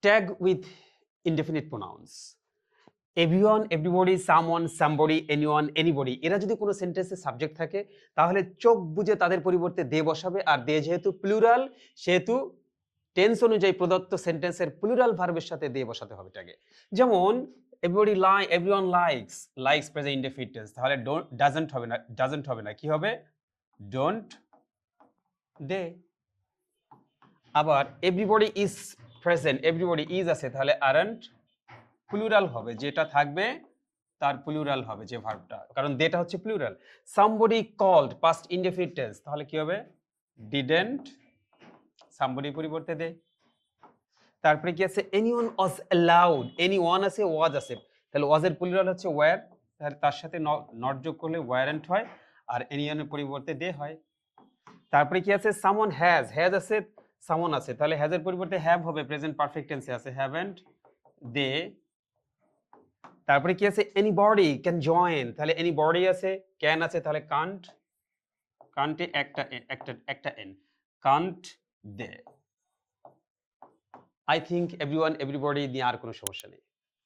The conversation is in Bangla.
Tag with indefinite pronounce. Everyone, everybody, someone, somebody, anyone, anybody, এরা যদি কোনো সেন্টেন্সে সাবজেক্ট থাকে তাহলে চোখ বুঝে তাদের পরিবর্তে দে বসাবে। আর দে যেহেতু প্লুরাল সেহেতু টেন্স অনুযায়ী প্রদত্ত সেন্টেন্সের প্লুরাল ভার্বের সাথে দে বসাতে হবে ট্যাগে। যেমন everybody everyone likes present indefinite tense, তাহলে ডাজন্ট হবে না, কি হবে? Don't they. আবার everybody is present, everybody is আছে, তাহলে আরন্ট প্লুরাল হবে, যেটা থাকবে তার প্লুরাল হবে যে ভার্বটা, কারণ দেটা হচ্ছে plural. Somebody called past indefinite tense, তাহলে কি হবে? ডিডন্ট, সামবডি পরিবর্তে দে। তারপরে কি আছে? এনিওয়ান ওয়াজ অ্যালাউড, এনিওয়ান আছে, ওয়াজ আছে, তাহলে ওয়াজের প্লুরাল হচ্ছে ওয়্যার, তাহলে তার সাথে নট যোগ করলে ওয়্যারেন্ট হয়, আর এনিওয়ানের পরিবর্তে দে হয়। তারপরে কি আছে? সামওয়ান হ্যাজ আছে, সামওয়ান আছে, তাহলে হ্যাজের পরিবর্তে হ্যাভ হবে, প্রেজেন্ট পারফেক্ট টেন্সে আছে হ্যাভেন্ট দে। তারপরে কি আছে? এনিবডি ক্যান জয়েন, তাহলে এনিবডি আছে, ক্যান আছে, তাহলে কান্ট, কান্টে একটা n, can't they. I think everyone everybody নিয়ে আর কোনো সমস্যা নেই।